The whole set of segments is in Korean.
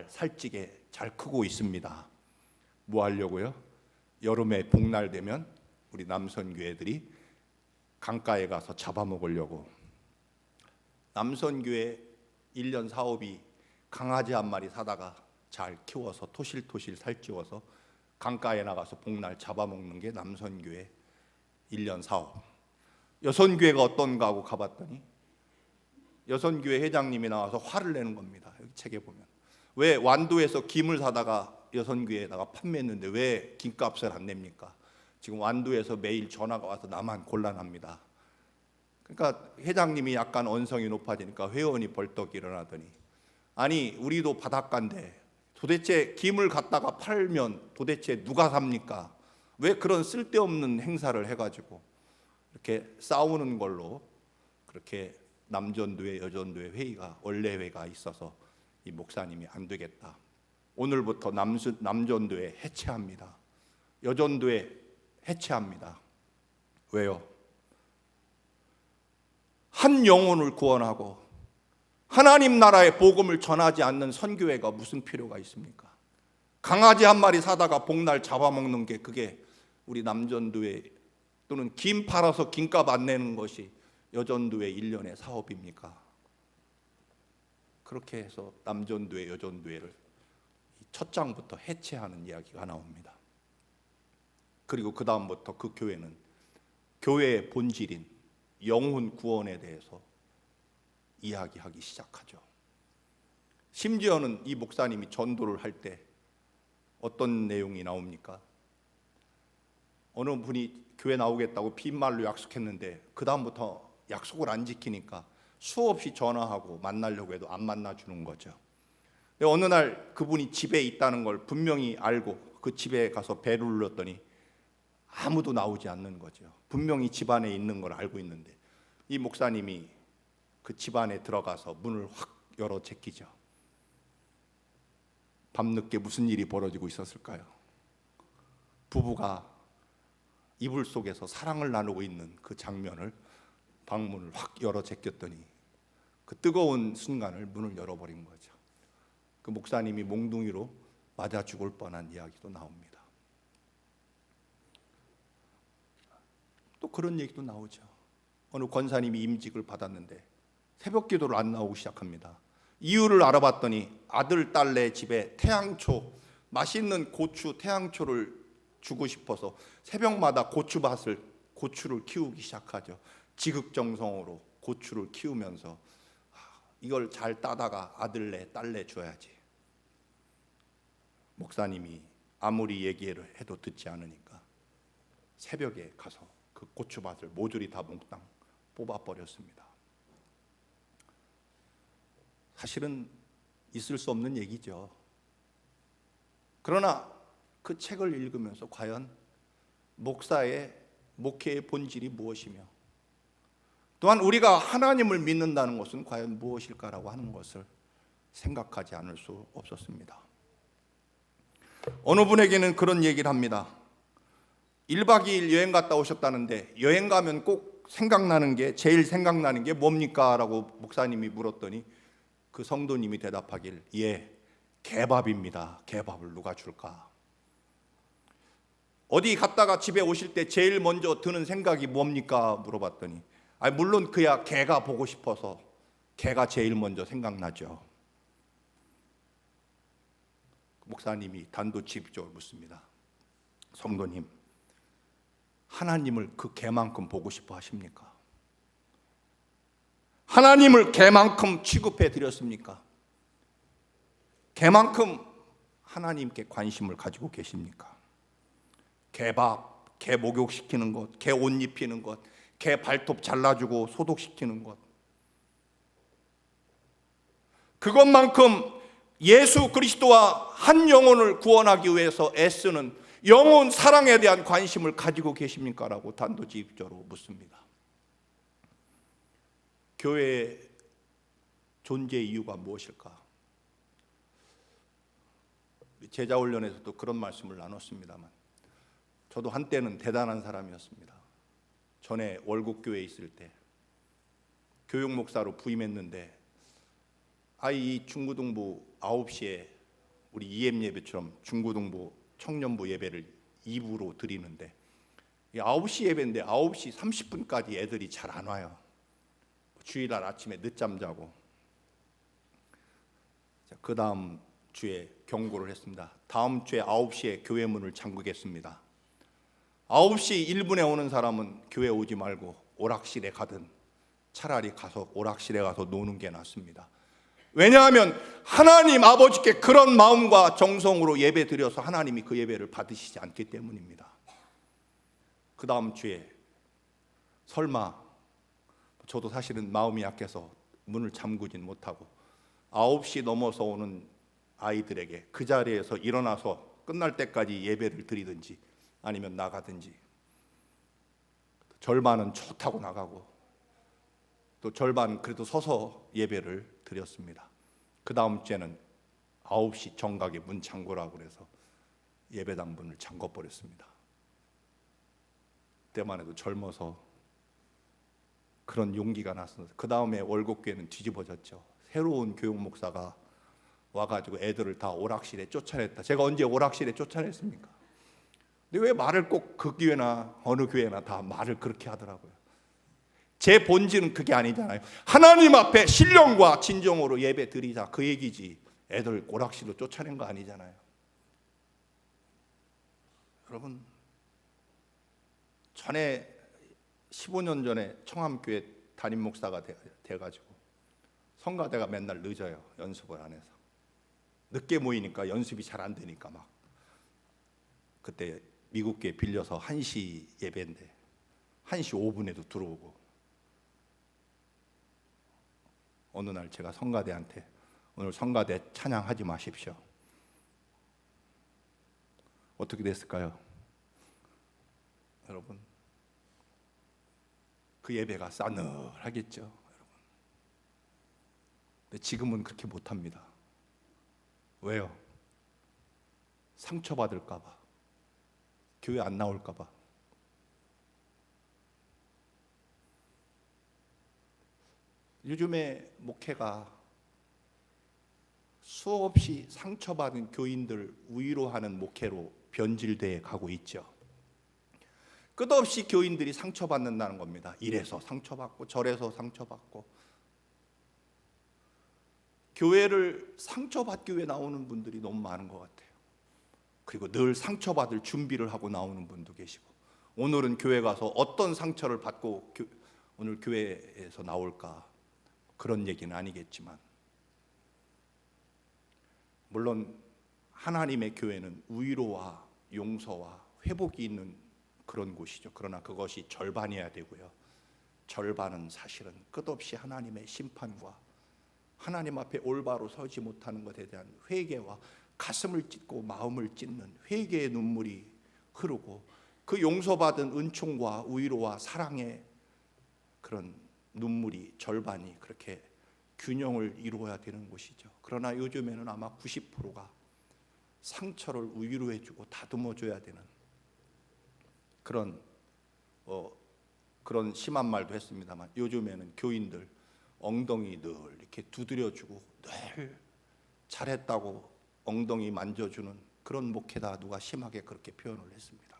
잘 살찌게 잘 크고 있습니다. 뭐 하려고요? 여름에 복날 되면 우리 남선교회들이 강가에 가서 잡아먹으려고. 남선교회 1년 사업이 강아지 한 마리 사다가 잘 키워서 토실토실 살찌워서 강가에 나가서 복날 잡아먹는 게 남선교회 1년 사업. 여선교회가 어떤가 하고 가봤더니 여선교회 회장님이 나와서 화를 내는 겁니다. 여기 책에 보면 왜 완도에서 김을 사다가 여선교회에다가 판매했는데 왜 김값을 안 냅니까? 지금 완도에서 매일 전화가 와서 나만 곤란합니다. 그러니까 회장님이 약간 언성이 높아지니까 회원이 벌떡 일어나더니 아니 우리도 바닷가인데 도대체 김을 갖다가 팔면 도대체 누가 삽니까? 왜 그런 쓸데없는 행사를 해가지고 이렇게 싸우는 걸로 그렇게 남전도회 여전도회 회의가 원래회가 있어서 이 목사님이 안 되겠다. 오늘부터 남전도회 해체합니다. 여전도회 해체합니다. 왜요? 한 영혼을 구원하고 하나님 나라의 복음을 전하지 않는 선교회가 무슨 필요가 있습니까? 강아지 한 마리 사다가 복날 잡아먹는 게 그게 우리 남전도회 또는 김 팔아서 김값 안 내는 것이 여전도회 1년의 사업입니까? 그렇게 해서 남전도회 여전도회를 첫 장부터 해체하는 이야기가 나옵니다. 그리고 그 다음부터 그 교회는 교회의 본질인 영혼 구원에 대해서 이야기하기 시작하죠. 심지어는 이 목사님이 전도를 할 때 어떤 내용이 나옵니까? 어느 분이 교회 나오겠다고 빈말로 약속했는데 그 다음부터 약속을 안 지키니까 수없이 전화하고 만나려고 해도 안 만나주는 거죠. 어느 날 그분이 집에 있다는 걸 분명히 알고 그 집에 가서 배를 눌렀더니 아무도 나오지 않는 거죠. 분명히 집 안에 있는 걸 알고 있는데 이 목사님이 그 집 안에 들어가서 문을 확 열어 제끼죠. 밤늦게 무슨 일이 벌어지고 있었을까요? 부부가 이불 속에서 사랑을 나누고 있는 그 장면을 방문을 확 열어 제꼈더니 그 뜨거운 순간을 문을 열어버린 거죠. 그 목사님이 몽둥이로 맞아 죽을 뻔한 이야기도 나옵니다. 또 그런 얘기도 나오죠. 어느 권사님이 임직을 받았는데 새벽 기도를 안 나오기 시작합니다. 이유를 알아봤더니 아들 딸네 집에 태양초, 맛있는 고추 태양초를 주고 싶어서 새벽마다 고추를 키우기 시작하죠. 지극정성으로 고추를 키우면서 이걸 잘 따다가 아들네 딸네 줘야지. 목사님이 아무리 얘기를 해도 듣지 않으니까 새벽에 가서 그 고추밭을 모조리 다 몽땅 뽑아버렸습니다. 사실은 있을 수 없는 얘기죠. 그러나 그 책을 읽으면서 과연 목사의 목회의 본질이 무엇이며 또한 우리가 하나님을 믿는다는 것은 과연 무엇일까라고 하는 것을 생각하지 않을 수 없었습니다. 어느 분에게는 그런 얘기를 합니다. 1박 2일 여행 갔다 오셨다는데 여행 가면 꼭 제일 생각나는 게 뭡니까? 라고 목사님이 물었더니 그 성도님이 대답하길 개밥입니다. 개밥을 누가 줄까? 어디 갔다가 집에 오실 때 제일 먼저 드는 생각이 뭡니까? 물어봤더니 물론 그야 개가 보고 싶어서 개가 제일 먼저 생각나죠. 목사님이 단도직입적으로 묻습니다. 성도님, 하나님을 그 개만큼 보고 싶어 하십니까? 하나님을 개만큼 취급해 드렸습니까? 개만큼 하나님께 관심을 가지고 계십니까? 개밥, 개 목욕시키는 것, 개 옷 입히는 것, 개 발톱 잘라주고 소독시키는 것, 그것만큼 예수 그리스도와 한 영혼을 구원하기 위해서 애쓰는 영혼 사랑에 대한 관심을 가지고 계십니까? 라고 단도직입적으로 묻습니다. 교회의 존재 이유가 무엇일까? 제자훈련에서도 그런 말씀을 나눴습니다만 저도 한때는 대단한 사람이었습니다. 전에 월곡교회에 있을 때 교육목사로 부임했는데 아이 중고등부 9시에 우리 EM 예배처럼 중고등부 청년부 예배를 2부로 드리는데 9시 예배인데 9시 30분까지 애들이 잘 안 와요. 주일날 아침에 늦잠 자고. 그 다음 주에 경고를 했습니다. 다음 주에 9시에 교회 문을 잠그겠습니다. 9시 1분에 오는 사람은 교회 오지 말고 오락실에 가든 차라리 가서 오락실에 가서 노는 게 낫습니다. 왜냐하면 하나님 아버지께 그런 마음과 정성으로 예배 드려서 하나님이 그 예배를 받으시지 않기 때문입니다. 그 다음 주에 설마, 저도 사실은 마음이 약해서 문을 잠그진 못하고 9시 넘어서 오는 아이들에게 그 자리에서 일어나서 끝날 때까지 예배를 드리든지 아니면 나가든지, 절반은 좋다고 나가고 또 절반 그래도 서서 예배를 드렸습니다. 그 다음 주에는 9시 정각에 문 잠그라고 그래서 예배당 문을 잠궈버렸습니다. 그때만 해도 젊어서 그런 용기가 났습니다. 그 다음에 월곡교회는 뒤집어졌죠. 새로운 교육 목사가 와가지고 애들을 다 오락실에 쫓아냈다. 제가 언제 오락실에 쫓아냈습니까? 근데 왜 말을 꼭 그 교회나 어느 교회나 다 말을 그렇게 하더라고요. 제 본질은 그게 아니잖아요. 하나님 앞에 신령과 진정으로 예배 드리자, 그 얘기지. 애들 오락실로 쫓아낸 거 아니잖아요. 여러분, 전에 15년 전에 청암교회 담임 목사가 돼가지고 성가대가 맨날 늦어요. 연습을 안 해서 늦게 모이니까 연습이 잘 안 되니까 막 그때 미국교회 빌려서 1시 예배인데 1시 5분에도 들어오고, 어느 날 제가 성가대한테 오늘 성가대 찬양하지 마십시오. 어떻게 됐을까요? 여러분, 그 예배가 싸늘하겠죠. 여러분, 근데 지금은 그렇게 못합니다. 왜요? 상처받을까 봐, 교회 안 나올까 봐. 요즘에 목회가 수없이 상처받은 교인들 위로하는 목회로 변질되어 가고 있죠. 끝없이 교인들이 상처받는다는 겁니다. 이래서 상처받고 저래서 상처받고. 교회를 상처받기 위해 나오는 분들이 너무 많은 것 같아요. 그리고 늘 상처받을 준비를 하고 나오는 분도 계시고, 오늘은 교회 가서 어떤 상처를 받고 오늘 교회에서 나올까, 그런 얘기는 아니겠지만, 물론 하나님의 교회는 위로와 용서와 회복이 있는 그런 곳이죠. 그러나 그것이 절반이어야 되고요. 절반은 사실은 끝없이 하나님의 심판과 하나님 앞에 올바로 서지 못하는 것에 대한 회개와 가슴을 찢고 마음을 찢는 회개의 눈물이 흐르고, 그 용서받은 은총과 위로와 사랑의 그런 눈물이 절반이 그렇게 균형을 이루어야 되는 곳이죠. 그러나 요즘에는 아마 90%가 상처를 위로해주고 다듬어줘야 되는 그런 심한 말도 했습니다만, 요즘에는 교인들 엉덩이 늘 이렇게 두드려주고 늘 잘했다고 엉덩이 만져주는 그런 목회다, 누가 심하게 그렇게 표현을 했습니다.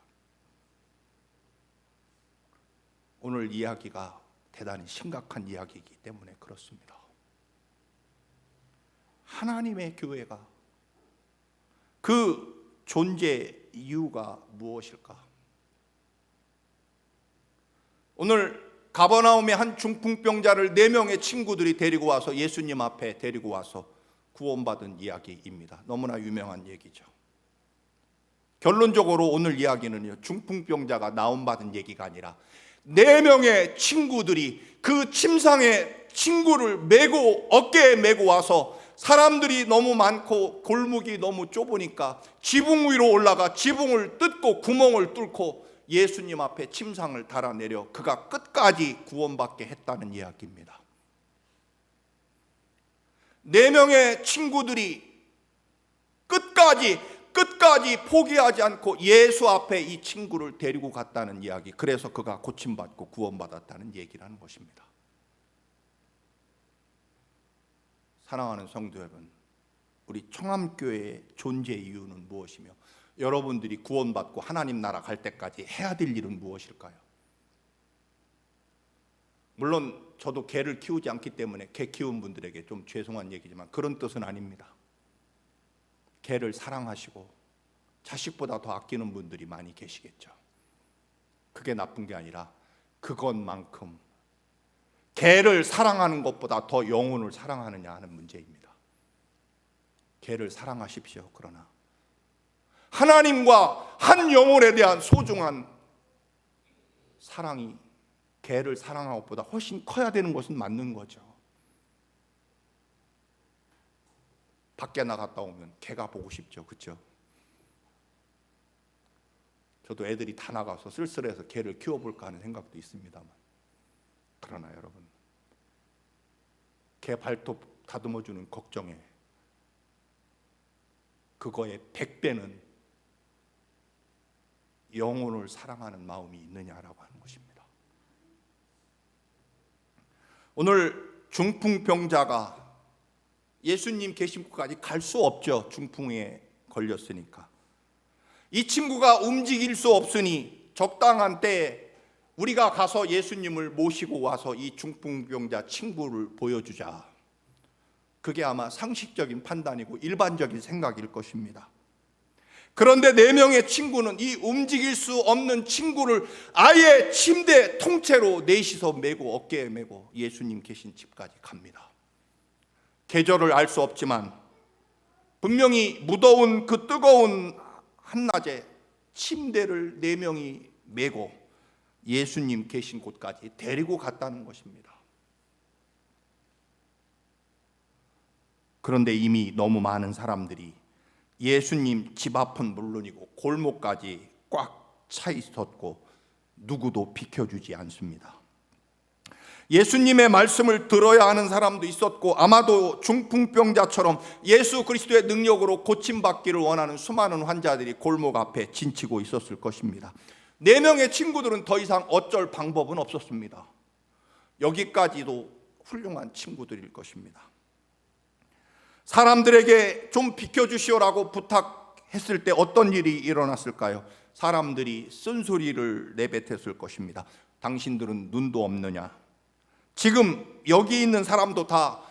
오늘 이야기가 대단히 심각한 이야기이기 때문에 그렇습니다. 하나님의 교회가 그 존재 이유가 무엇일까? 오늘 가버나움의 한 중풍병자를 4명의 친구들이 데리고 와서 예수님 앞에 데리고 와서 구원받은 이야기입니다. 너무나 유명한 얘기죠. 결론적으로 오늘 이야기는요, 중풍병자가 나음받은 얘기가 아니라 4명의 친구들이 그 침상에 친구를 메고 어깨에 메고 와서, 사람들이 너무 많고 골목이 너무 좁으니까 지붕 위로 올라가 지붕을 뜯고 구멍을 뚫고 예수님 앞에 침상을 달아내려 그가 끝까지 구원받게 했다는 이야기입니다. 4명의 친구들이 끝까지 포기하지 않고 예수 앞에 이 친구를 데리고 갔다는 이야기. 그래서 그가 고침받고 구원받았다는 얘기라는 것입니다. 사랑하는 성도 여러분, 우리 청암교회의 존재 이유는 무엇이며 여러분들이 구원받고 하나님 나라 갈 때까지 해야 될 일은 무엇일까요? 물론 저도 개를 키우지 않기 때문에 개 키운 분들에게 좀 죄송한 얘기지만 그런 뜻은 아닙니다. 개를 사랑하시고 자식보다 더 아끼는 분들이 많이 계시겠죠. 그게 나쁜 게 아니라 그것만큼 개를 사랑하는 것보다 더 영혼을 사랑하느냐 하는 문제입니다. 개를 사랑하십시오. 그러나 하나님과 한 영혼에 대한 소중한 사랑이 개를 사랑하는 것보다 훨씬 커야 되는 것은 맞는 거죠. 밖에 나갔다 오면 개가 보고 싶죠. 그렇죠? 저도 애들이 다 나가서 쓸쓸해서 개를 키워볼까 하는 생각도 있습니다만, 그러나 여러분, 개 발톱 다듬어주는 걱정에 그거의 100배는 영혼을 사랑하는 마음이 있느냐라고 하는 것입니다. 오늘 중풍병자가 예수님 계신 곳까지 갈 수 없죠. 중풍에 걸렸으니까. 이 친구가 움직일 수 없으니 적당한 때에 우리가 가서 예수님을 모시고 와서 이 중풍병자 친구를 보여주자. 그게 아마 상식적인 판단이고 일반적인 생각일 것입니다. 그런데 4명의 친구는 이 움직일 수 없는 친구를 아예 침대 통째로 넷이서 메고 어깨에 메고 예수님 계신 집까지 갑니다. 계절을 알 수 없지만 분명히 무더운 그 뜨거운 한낮에 침대를 4명이 메고 예수님 계신 곳까지 데리고 갔다는 것입니다. 그런데 이미 너무 많은 사람들이 예수님 집 앞은 물론이고 골목까지 꽉 차 있었고 누구도 비켜주지 않습니다. 예수님의 말씀을 들어야 하는 사람도 있었고 아마도 중풍병자처럼 예수 그리스도의 능력으로 고침받기를 원하는 수많은 환자들이 골목 앞에 진치고 있었을 것입니다. 4명의 친구들은 더 이상 어쩔 방법은 없었습니다. 여기까지도 훌륭한 친구들일 것입니다. 사람들에게 좀 비켜주시오라고 부탁했을 때 어떤 일이 일어났을까요? 사람들이 쓴소리를 내뱉었을 것입니다. 당신들은 눈도 없느냐? 지금 여기 있는 사람도 다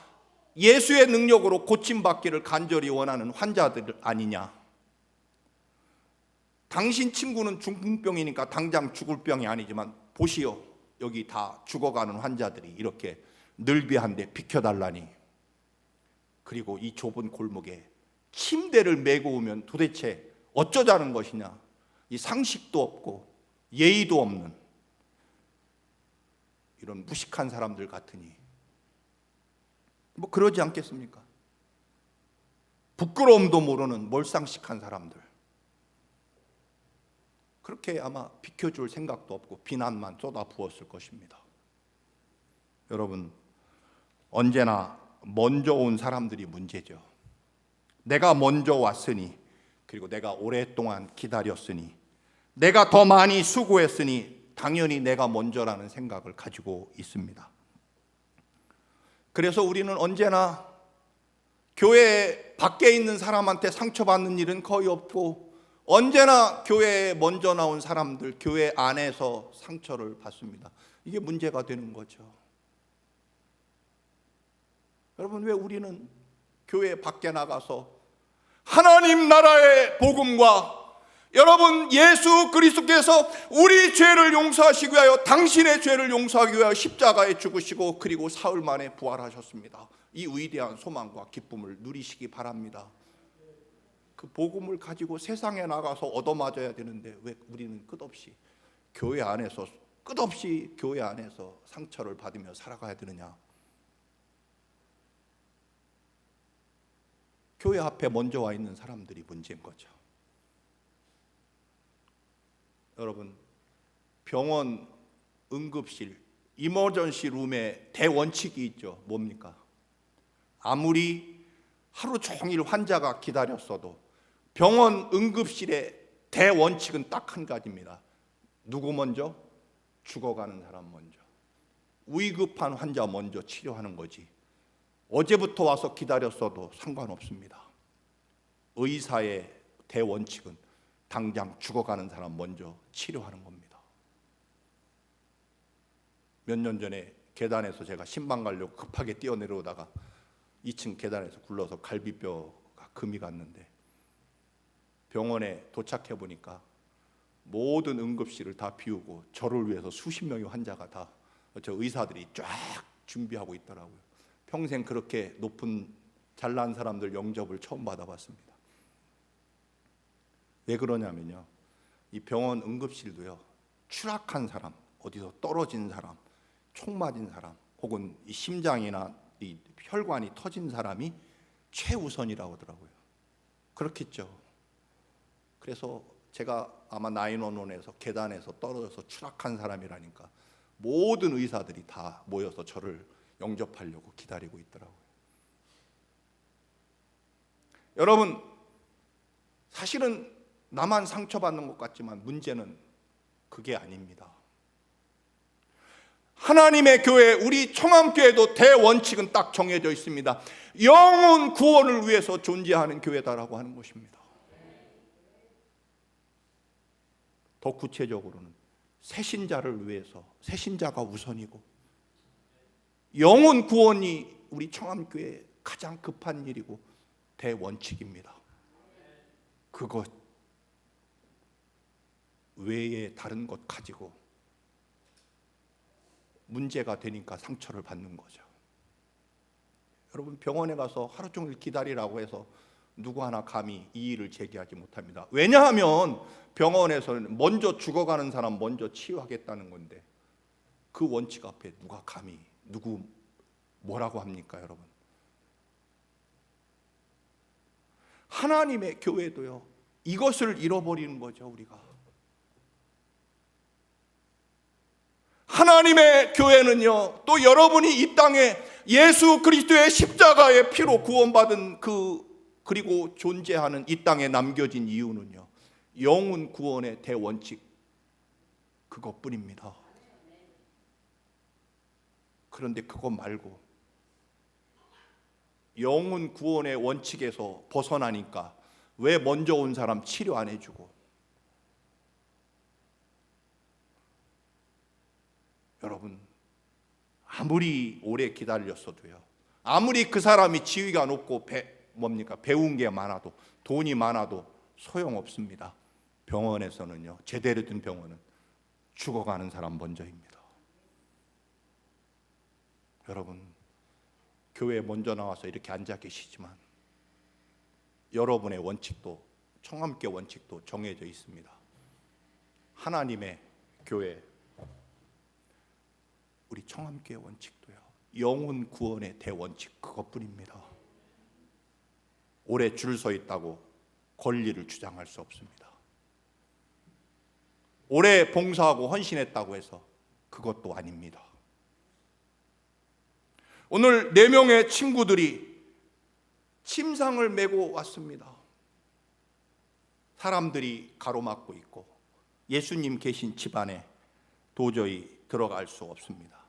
예수의 능력으로 고침받기를 간절히 원하는 환자들 아니냐? 당신 친구는 중풍병이니까 당장 죽을 병이 아니지만 보시오, 여기 다 죽어가는 환자들이 이렇게 늘비한데 비켜달라니. 그리고 이 좁은 골목에 침대를 메고 오면 도대체 어쩌자는 것이냐? 이 상식도 없고 예의도 없는 이런 무식한 사람들 같으니 뭐 그러지 않겠습니까? 부끄러움도 모르는 몰상식한 사람들, 그렇게 아마 비켜줄 생각도 없고 비난만 쏟아부었을 것입니다. 여러분, 언제나 먼저 온 사람들이 문제죠. 내가 먼저 왔으니, 그리고 내가 오랫동안 기다렸으니, 내가 더 많이 수고했으니 당연히 내가 먼저라는 생각을 가지고 있습니다. 그래서 우리는 언제나 교회 밖에 있는 사람한테 상처받는 일은 거의 없고 언제나 교회에 먼저 나온 사람들, 교회 안에서 상처를 받습니다. 이게 문제가 되는 거죠. 여러분, 왜 우리는 교회 밖에 나가서 하나님 나라의 복음과 여러분 예수 그리스도께서 우리 죄를 용서하시기 위하여 당신의 죄를 용서하기 위하여 십자가에 죽으시고 그리고 사흘 만에 부활하셨습니다. 이 위대한 소망과 기쁨을 누리시기 바랍니다. 그 복음을 가지고 세상에 나가서 얻어맞아야 되는데 왜 우리는 끝없이 교회 안에서 상처를 받으며 살아가야 되느냐? 교회 앞에 먼저 와 있는 사람들이 문제인 거죠. 여러분, 병원 응급실 이머전시 룸에 대원칙이 있죠. 뭡니까? 아무리 하루 종일 환자가 기다렸어도 병원 응급실의 대원칙은 딱 한 가지입니다. 누구 먼저? 죽어가는 사람 먼저. 위급한 환자 먼저 치료하는 거지. 어제부터 와서 기다렸어도 상관없습니다. 의사의 대원칙은 당장 죽어가는 사람 먼저 치료하는 겁니다. 몇 년 전에 계단에서 제가 신방 가려고 급하게 뛰어내려오다가 2층 계단에서 굴러서 갈비뼈가 금이 갔는데, 병원에 도착해 보니까 모든 응급실을 다 비우고 저를 위해서 수십 명의 환자가 다 저 의사들이 쫙 준비하고 있더라고요. 평생 그렇게 높은 잘난 사람들 영접을 처음 받아봤습니다. 왜 그러냐면요, 이 병원 응급실도요, 추락한 사람, 어디서 떨어진 사람, 총 맞은 사람, 혹은 이 심장이나 이 혈관이 터진 사람이 최우선이라고 하더라고요. 그렇겠죠. 그래서 제가 아마 911에서 계단에서 떨어져서 추락한 사람이라니까 모든 의사들이 다 모여서 저를 영접하려고 기다리고 있더라고요. 여러분, 사실은 나만 상처받는 것 같지만 문제는 그게 아닙니다. 하나님의 교회, 우리 청암교회도 대원칙은 딱 정해져 있습니다. 영혼 구원을 위해서 존재하는 교회다라고 하는 것입니다. 더 구체적으로는 새신자를 위해서, 새신자가 우선이고, 영혼 구원이 우리 청암교회의 가장 급한 일이고 대원칙입니다. 그것 외에 다른 것 가지고 문제가 되니까 상처를 받는 거죠. 여러분, 병원에 가서 하루 종일 기다리라고 해서 누구 하나 감히 이의를 제기하지 못합니다. 왜냐하면 병원에서는 먼저 죽어가는 사람 먼저 치유하겠다는 건데, 그 원칙 앞에 누가 감히 누구 뭐라고 합니까, 여러분? 하나님의 교회도요, 이것을 잃어버리는 거죠, 우리가. 하나님의 교회는요, 또 여러분이 이 땅에 예수 그리스도의 십자가의 피로 구원받은 그리고 존재하는 이 땅에 남겨진 이유는요, 영혼 구원의 대원칙 그것뿐입니다. 그런데 그것 말고 영혼 구원의 원칙에서 벗어나니까 왜 먼저 온 사람 치료 안 해주고, 여러분, 아무리 오래 기다렸어도요, 아무리 그 사람이 지위가 높고 배운 게 많아도, 돈이 많아도 소용없습니다. 병원에서는요, 제대로 된 병원은 죽어가는 사람 먼저입니다. 여러분, 교회에 먼저 나와서 이렇게 앉아 계시지만 여러분의 원칙도, 청함교 원칙도 정해져 있습니다. 하나님의 교회, 우리 청함교회 원칙도요, 영혼 구원의 대원칙 그것뿐입니다. 오래 줄 서 있다고 권리를 주장할 수 없습니다. 오래 봉사하고 헌신했다고 해서 그것도 아닙니다. 오늘 4명의 친구들이 침상을 메고 왔습니다. 사람들이 가로막고 있고 예수님 계신 집안에 도저히 들어갈 수 없습니다.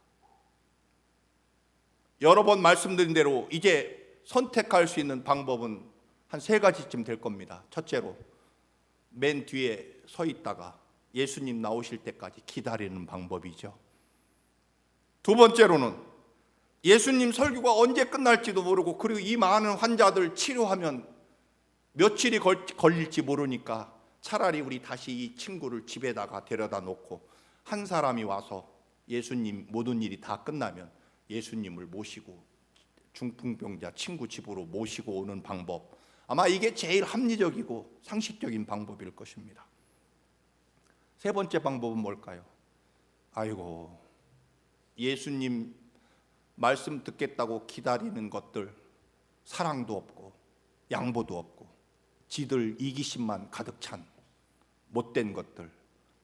여러 번 말씀드린 대로 이제 선택할 수 있는 방법은 한 3가지쯤 될 겁니다. 첫째로, 맨 뒤에 서 있다가 예수님 나오실 때까지 기다리는 방법이죠. 두 번째로는 예수님 설교가 언제 끝날지도 모르고, 그리고 이 많은 환자들 치료하면 며칠이 걸릴지 모르니까 차라리 우리 다시 이 친구를 집에다가 데려다 놓고 한 사람이 와서 예수님 모든 일이 다 끝나면 예수님을 모시고 중풍병자 친구 집으로 모시고 오는 방법, 아마 이게 제일 합리적이고 상식적인 방법일 것입니다. 3번째 방법은 뭘까요? 아이고, 예수님 말씀 듣겠다고 기다리는 것들, 사랑도 없고 양보도 없고 지들 이기심만 가득 찬 못된 것들,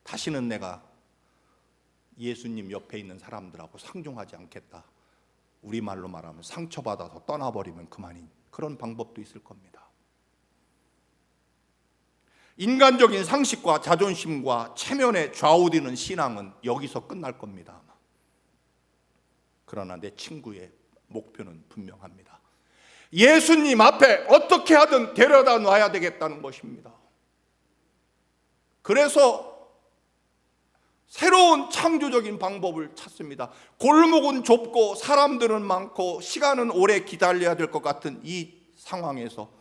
다시는 내가 예수님 옆에 있는 사람들하고 상종하지 않겠다, 우리말로 말하면 상처받아서 떠나버리면 그만인 그런 방법도 있을 겁니다. 인간적인 상식과 자존심과 체면에 좌우되는 신앙은 여기서 끝날 겁니다, 아마. 그러나 내 친구의 목표는 분명합니다. 예수님 앞에 어떻게 하든 데려다 놔야 되겠다는 것입니다. 그래서 새로운 창조적인 방법을 찾습니다. 골목은 좁고 사람들은 많고 시간은 오래 기다려야 될 것 같은 이 상황에서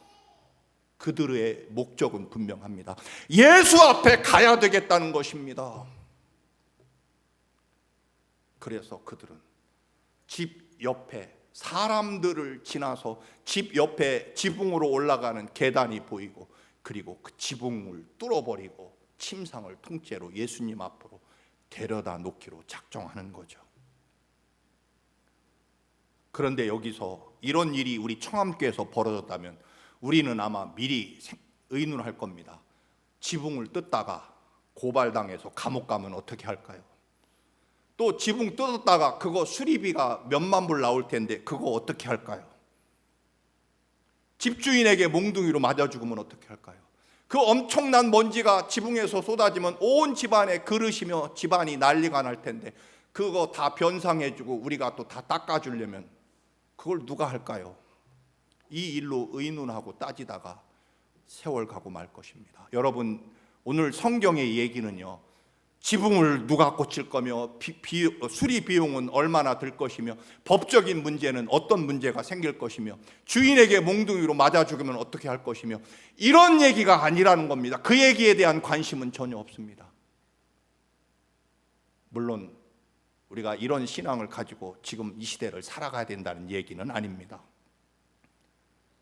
그들의 목적은 분명합니다. 예수 앞에 가야 되겠다는 것입니다. 그래서 그들은 집 옆에 사람들을 지나서 집 옆에 지붕으로 올라가는 계단이 보이고, 그리고 그 지붕을 뚫어버리고 침상을 통째로 예수님 앞으로 데려다 놓기로 작정하는 거죠. 그런데 여기서 이런 일이 우리 청암교에서 벌어졌다면 우리는 아마 미리 의논할 겁니다. 지붕을 뜯다가 고발당해서 감옥 가면 어떻게 할까요? 또 지붕 뜯었다가 그거 수리비가 몇만 불 나올 텐데 그거 어떻게 할까요? 집주인에게 몽둥이로 맞아 죽으면 어떻게 할까요? 그 엄청난 먼지가 지붕에서 쏟아지면 온 집안에 그릇이며 집안이 난리가 날 텐데 그거 다 변상해주고 우리가 또 다 닦아주려면 그걸 누가 할까요? 이 일로 의논하고 따지다가 세월 가고 말 것입니다. 여러분, 오늘 성경의 얘기는요, 지붕을 누가 고칠 거며 수리 비용은 얼마나 들 것이며 법적인 문제는 어떤 문제가 생길 것이며 주인에게 몽둥이로 맞아 죽으면 어떻게 할 것이며 이런 얘기가 아니라는 겁니다. 그 얘기에 대한 관심은 전혀 없습니다. 물론 우리가 이런 신앙을 가지고 지금 이 시대를 살아가야 된다는 얘기는 아닙니다.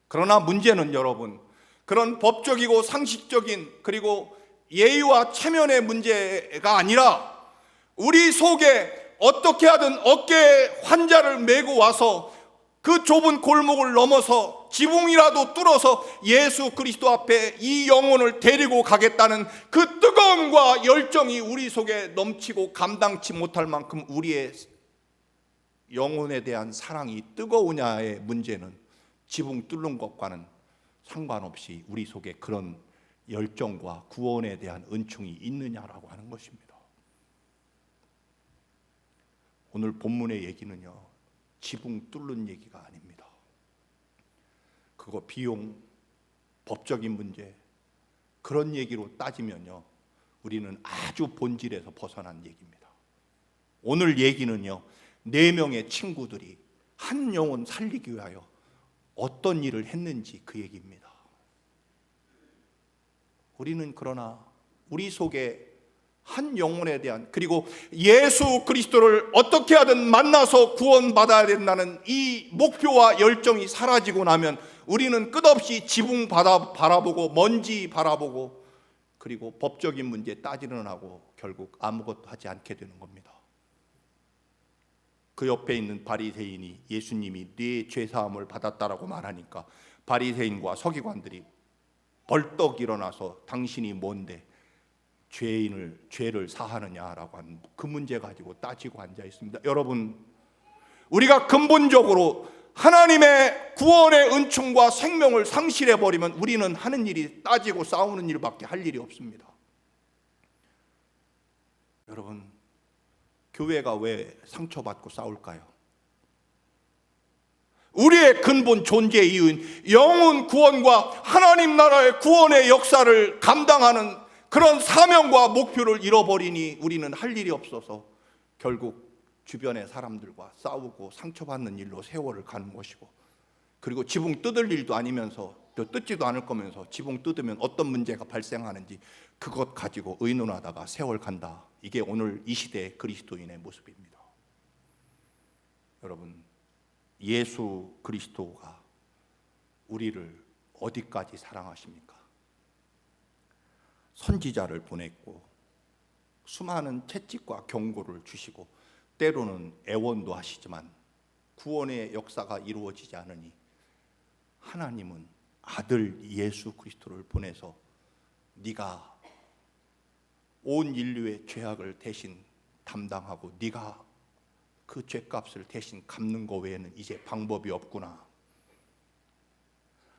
그러나 문제는 여러분, 그런 법적이고 상식적인 그리고 예의와 체면의 문제가 아니라 우리 속에 어떻게 하든 어깨에 환자를 메고 와서 그 좁은 골목을 넘어서 지붕이라도 뚫어서 예수 그리스도 앞에 이 영혼을 데리고 가겠다는 그 뜨거움과 열정이 우리 속에 넘치고 감당치 못할 만큼 우리의 영혼에 대한 사랑이 뜨거우냐의 문제는 지붕 뚫는 것과는 상관없이 우리 속에 그런 열정과 구원에 대한 은총이 있느냐라고 하는 것입니다. 오늘 본문의 얘기는요, 지붕 뚫는 얘기가 아닙니다. 그거 비용, 법적인 문제, 그런 얘기로 따지면요, 우리는 아주 본질에서 벗어난 얘기입니다. 오늘 얘기는요, 4명의 친구들이 한 영혼 살리기 위하여 어떤 일을 했는지 그 얘기입니다. 우리는 그러나 우리 속에 한 영혼에 대한, 그리고 예수 그리스도를 어떻게 하든 만나서 구원받아야 된다는 이 목표와 열정이 사라지고 나면 우리는 끝없이 지붕 바라보고 먼지 바라보고 그리고 법적인 문제 따지는 하고 결국 아무것도 하지 않게 되는 겁니다. 그 옆에 있는 바리새인이 예수님이 네 죄사함을 받았다라고 말하니까 바리새인과 서기관들이 벌떡 일어나서 당신이 뭔데 죄를 사하느냐라고 하는 그 문제 가지고 따지고 앉아 있습니다. 여러분, 우리가 근본적으로 하나님의 구원의 은총과 생명을 상실해 버리면 우리는 하는 일이 따지고 싸우는 일밖에 할 일이 없습니다. 여러분, 교회가 왜 상처받고 싸울까요? 우리의 근본 존재 이유인 영혼 구원과 하나님 나라의 구원의 역사를 감당하는 그런 사명과 목표를 잃어버리니 우리는 할 일이 없어서 결국 주변의 사람들과 싸우고 상처받는 일로 세월을 가는 것이고, 그리고 지붕 뜯을 일도 아니면서 또 뜯지도 않을 거면서 지붕 뜯으면 어떤 문제가 발생하는지 그것 가지고 의논하다가 세월 간다. 이게 오늘 이 시대의 그리스도인의 모습입니다. 여러분, 예수 그리스도가 우리를 어디까지 사랑하십니까? 선지자를 보냈고 수많은 채찍과 경고를 주시고 때로는 애원도 하시지만 구원의 역사가 이루어지지 않으니 하나님은 아들 예수 그리스도를 보내서 네가 온 인류의 죄악을 대신 담당하고 네가 그 죄값을 대신 갚는 거 외에는 이제 방법이 없구나.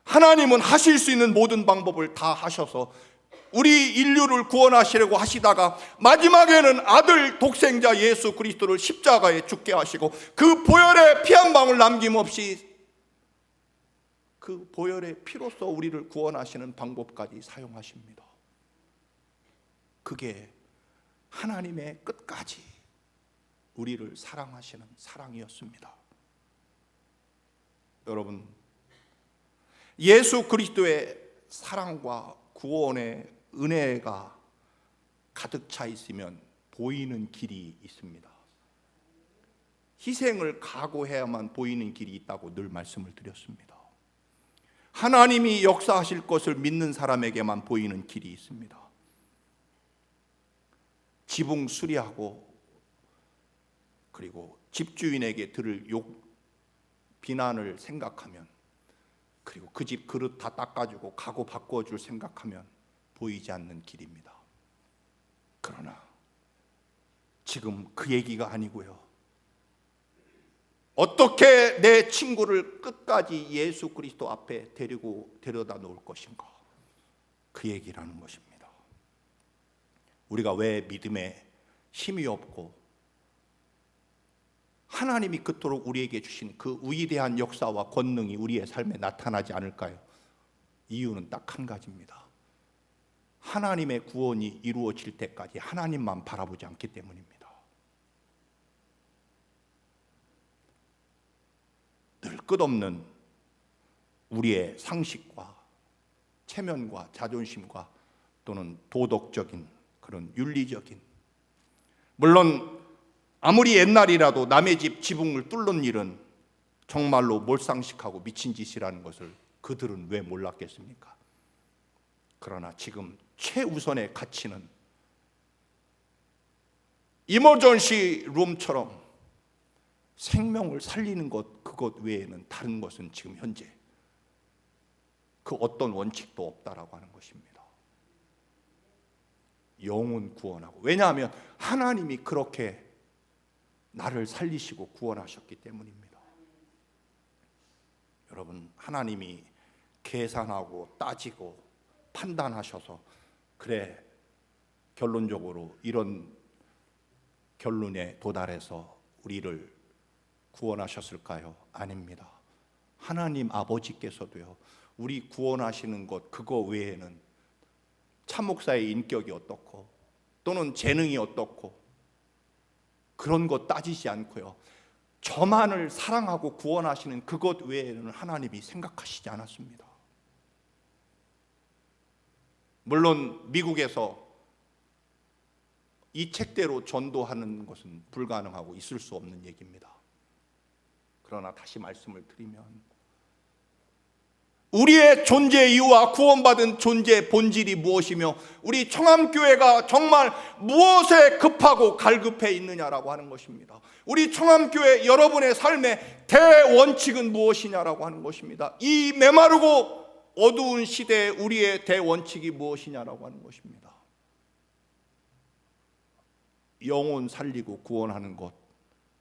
하나님은 하실 수 있는 모든 방법을 다 하셔서 우리 인류를 구원하시려고 하시다가 마지막에는 아들 독생자 예수 그리스도를 십자가에 죽게 하시고 그 보혈의 피 한 방울 남김없이 그 보혈의 피로써 우리를 구원하시는 방법까지 사용하십니다. 그게 하나님의 끝까지 우리를 사랑하시는 사랑이었습니다. 여러분, 예수 그리스도의 사랑과 구원의 은혜가 가득 차 있으면 보이는 길이 있습니다. 희생을 각오해야만 보이는 길이 있다고 늘 말씀을 드렸습니다. 하나님이 역사하실 것을 믿는 사람에게만 보이는 길이 있습니다. 지붕 수리하고 그리고 집주인에게 들을 비난을 생각하면, 그리고 그 집 그릇 다 닦아주고 가구 바꿔줄 생각하면 보이지 않는 길입니다. 그러나 지금 그 얘기가 아니고요, 어떻게 내 친구를 끝까지 예수 그리스도 앞에 데려다 놓을 것인가, 그 얘기라는 것입니다. 우리가 왜 믿음에 힘이 없고 하나님이 그토록 우리에게 주신 그 위대한 역사와 권능이 우리의 삶에 나타나지 않을까요? 이유는 딱 한 가지입니다. 하나님의 구원이 이루어질 때까지 하나님만 바라보지 않기 때문입니다. 늘 끝없는 우리의 상식과 체면과 자존심과 또는 도덕적인 그런 윤리적인, 물론 아무리 옛날이라도 남의 집 지붕을 뚫는 일은 정말로 몰상식하고 미친 짓이라는 것을 그들은 왜 몰랐겠습니까? 그러나 지금 최우선의 가치는 이머전시 룸처럼 생명을 살리는 것, 그것 외에는 다른 것은 지금 현재 그 어떤 원칙도 없다라고 하는 것입니다. 영혼 구원하고, 왜냐하면 하나님이 그렇게 나를 살리시고 구원하셨기 때문입니다. 여러분, 하나님이 계산하고 따지고 판단하셔서 그래 결론적으로 이런 결론에 도달해서 우리를 구원하셨을까요? 아닙니다. 하나님 아버지께서도요, 우리 구원하시는 것 그거 외에는 참목사의 인격이 어떻고 또는 재능이 어떻고 그런 것 따지지 않고요, 저만을 사랑하고 구원하시는 그것 외에는 하나님이 생각하시지 않았습니다. 물론 미국에서 이 책대로 전도하는 것은 불가능하고 있을 수 없는 얘기입니다. 그러나 다시 말씀을 드리면 우리의 존재 이유와 구원받은 존재의 본질이 무엇이며 우리 청암교회가 정말 무엇에 급하고 갈급해 있느냐라고 하는 것입니다. 우리 청암교회 여러분의 삶의 대원칙은 무엇이냐라고 하는 것입니다. 이 메마르고 어두운 시대에 우리의 대원칙이 무엇이냐라고 하는 것입니다. 영혼 살리고 구원하는 것,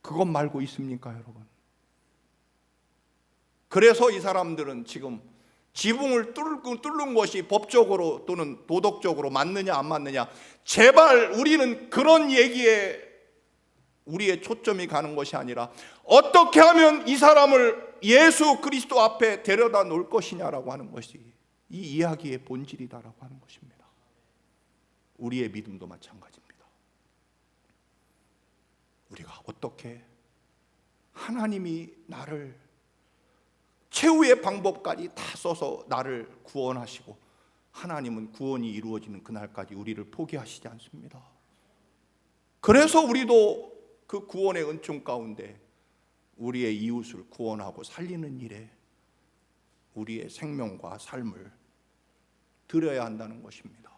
그것 말고 있습니까, 여러분? 그래서 이 사람들은 지금 지붕을 뚫는 것이 법적으로 또는 도덕적으로 맞느냐 안 맞느냐, 제발 우리는 그런 얘기에 우리의 초점이 가는 것이 아니라 어떻게 하면 이 사람을 예수 그리스도 앞에 데려다 놓을 것이냐라고 하는 것이 이 이야기의 본질이다라고 하는 것입니다. 우리의 믿음도 마찬가지입니다. 우리가 어떻게 하나님이 나를 최후의 방법까지 다 써서 나를 구원하시고, 하나님은 구원이 이루어지는 그날까지 우리를 포기하시지 않습니다. 그래서 우리도 그 구원의 은총 가운데 우리의 이웃을 구원하고 살리는 일에 우리의 생명과 삶을 드려야 한다는 것입니다.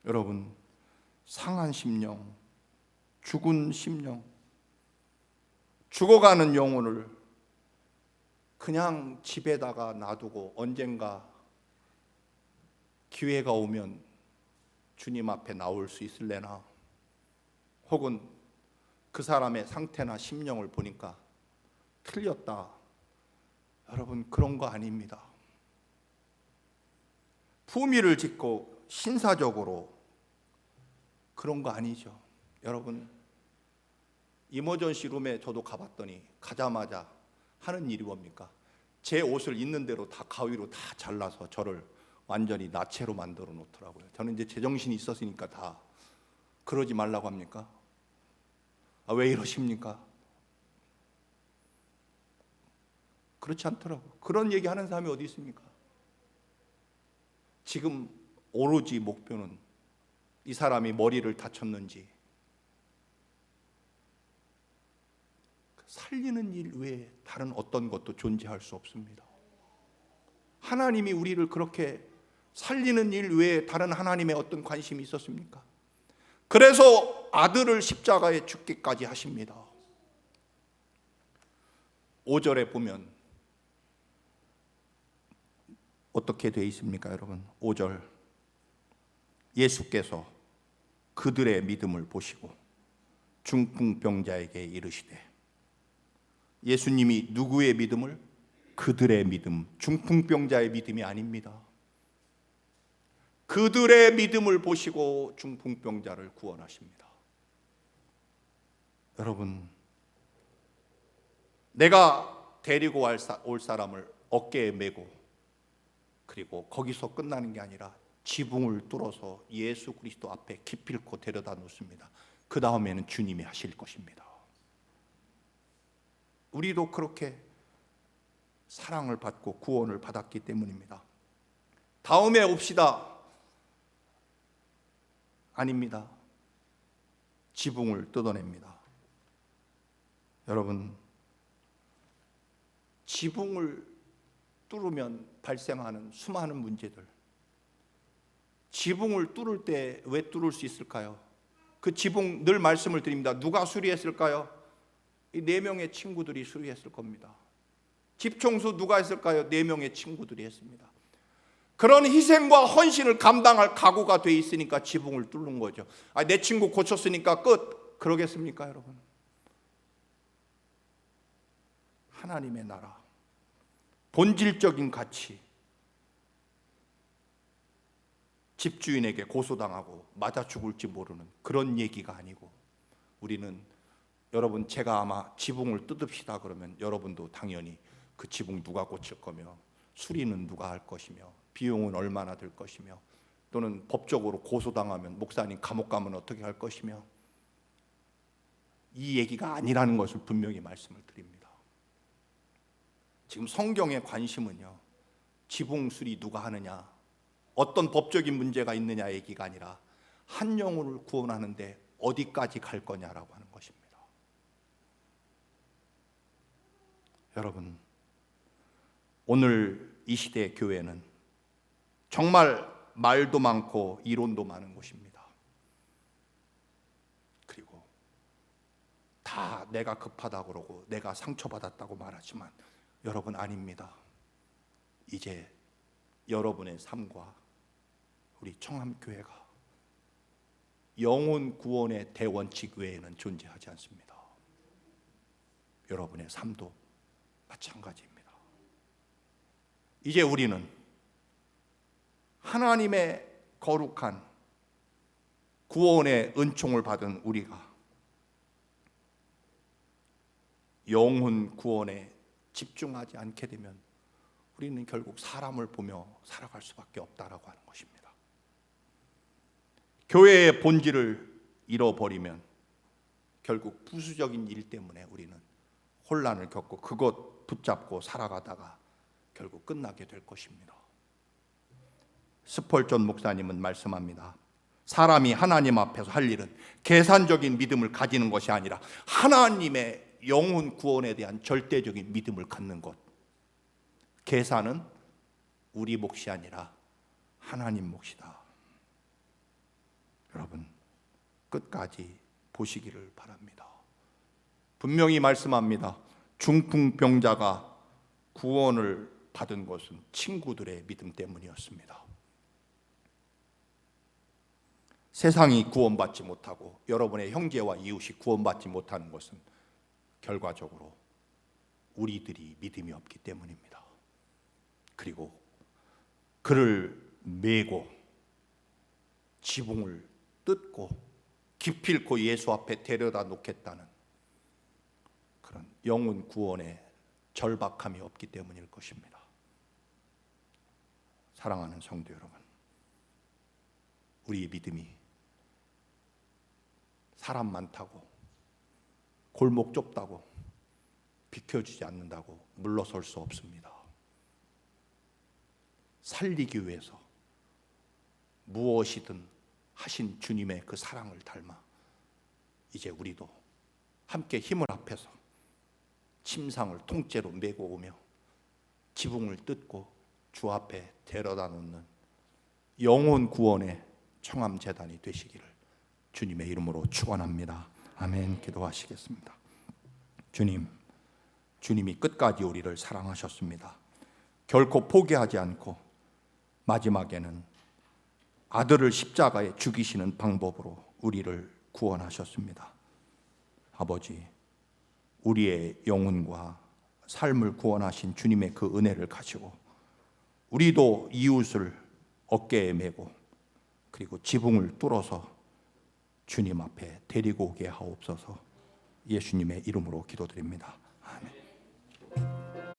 여러분, 상한 심령, 죽은 심령, 죽어가는 영혼을 그냥 집에다가 놔두고 언젠가 기회가 오면 주님 앞에 나올 수 있을래나, 혹은 그 사람의 상태나 심령을 보니까 틀렸다, 여러분 그런 거 아닙니다. 품위를 짓고 신사적으로 그런 거 아니죠. 여러분, 이머전시 룸에 저도 가봤더니 가자마자 하는 일이 뭡니까? 제 옷을 있는 대로 다 가위로 다 잘라서 저를 완전히 나체로 만들어 놓더라고요. 저는 이제 제정신이 있었으니까 다 그러지 말라고 합니까? 왜 이러십니까? 그렇지 않더라고요. 그런 얘기 하는 사람이 어디 있습니까? 지금 오로지 목표는 이 사람이 머리를 다쳤는지 살리는 일 외에 다른 어떤 것도 존재할 수 없습니다. 하나님이 우리를 그렇게 살리는 일 외에 다른 하나님의 어떤 관심이 있었습니까? 그래서 아들을 십자가에 죽기까지 하십니다. 5절에 보면 어떻게 되어 있습니까, 여러분? 5절, 예수께서 그들의 믿음을 보시고 중풍병자에게 이르시되, 예수님이 누구의 믿음을? 그들의 믿음, 중풍병자의 믿음이 아닙니다. 그들의 믿음을 보시고 중풍병자를 구원하십니다. 여러분, 내가 데리고 올 사람을 어깨에 메고 그리고 거기서 끝나는 게 아니라 지붕을 뚫어서 예수 그리스도 앞에 기필코 데려다 놓습니다. 그 다음에는 주님이 하실 것입니다. 우리도 그렇게 사랑을 받고 구원을 받았기 때문입니다. 다음에 옵시다. 아닙니다. 지붕을 뜯어냅니다. 여러분, 지붕을 뚫으면 발생하는 수많은 문제들, 지붕을 뚫을 때 왜 뚫을 수 있을까요? 그 지붕, 늘 말씀을 드립니다. 누가 수리했을까요? 이 4명의 친구들이 수리했을 겁니다. 집 청소 누가 했을까요? 4명의 친구들이 했습니다. 그런 희생과 헌신을 감당할 각오가 돼 있으니까 지붕을 뚫는 거죠. 내 친구 고쳤으니까 끝, 그러겠습니까, 여러분? 하나님의 나라, 본질적인 가치, 집주인에게 고소당하고 맞아 죽을지 모르는 그런 얘기가 아니고, 우리는, 여러분, 제가 아마 지붕을 뜯읍시다 그러면 여러분도 당연히 그 지붕 누가 고칠 거며, 수리는 누가 할 것이며, 비용은 얼마나 들 것이며, 또는 법적으로 고소당하면 목사님 감옥 가면 어떻게 할 것이며, 이 얘기가 아니라는 것을 분명히 말씀을 드립니다. 지금 성경의 관심은요, 지붕 수리 누가 하느냐, 어떤 법적인 문제가 있느냐 얘기가 아니라 한 영혼을 구원하는데 어디까지 갈 거냐라고 하는 것입니다. 여러분, 오늘 이 시대의 교회는 정말 말도 많고 이론도 많은 곳입니다. 그리고 다 내가 급하다고 그러고 내가 상처받았다고 말하지만, 여러분, 아닙니다. 이제 여러분의 삶과 우리 청함교회가 영혼 구원의 대원칙 외에는 존재하지 않습니다. 여러분의 삶도 마찬가지입니다. 이제 우리는 하나님의 거룩한 구원의 은총을 받은 우리가 영혼 구원에 집중하지 않게 되면 우리는 결국 사람을 보며 살아갈 수밖에 없다라고 하는 것입니다. 교회의 본질을 잃어버리면 결국 부수적인 일 때문에 우리는 혼란을 겪고 그것 붙잡고 살아가다가 결국 끝나게 될 것입니다. 스펄전 목사님은 말씀합니다. 사람이 하나님 앞에서 할 일은 계산적인 믿음을 가지는 것이 아니라 하나님의 영혼 구원에 대한 절대적인 믿음을 갖는 것. 계산은 우리 몫이 아니라 하나님 몫이다. 여러분, 끝까지 보시기를 바랍니다. 분명히 말씀합니다. 중풍병자가 구원을 받은 것은 친구들의 믿음 때문이었습니다. 세상이 구원받지 못하고 여러분의 형제와 이웃이 구원받지 못하는 것은 결과적으로 우리들이 믿음이 없기 때문입니다. 그리고 그를 메고 지붕을 뜯고 기필코 예수 앞에 데려다 놓겠다는 그런 영혼 구원의 절박함이 없기 때문일 것입니다. 사랑하는 성도 여러분, 우리의 믿음이 사람 많다고, 골목 좁다고, 비켜주지 않는다고 물러설 수 없습니다. 살리기 위해서 무엇이든 하신 주님의 그 사랑을 닮아 이제 우리도 함께 힘을 합해서 침상을 통째로 메고 오며 지붕을 뜯고 주 앞에 데려다 놓는 영혼 구원의 청암재단이 되시기를 주님의 이름으로 축원합니다. 아멘. 기도하시겠습니다. 주님이 끝까지 우리를 사랑하셨습니다. 결코 포기하지 않고 마지막에는 아들을 십자가에 죽이시는 방법으로 우리를 구원하셨습니다. 아버지, 우리의 영혼과 삶을 구원하신 주님의 그 은혜를 가지고 우리도 이웃을 어깨에 메고 그리고 지붕을 뚫어서 주님 앞에 데리고 오게 하옵소서. 예수님의 이름으로 기도드립니다.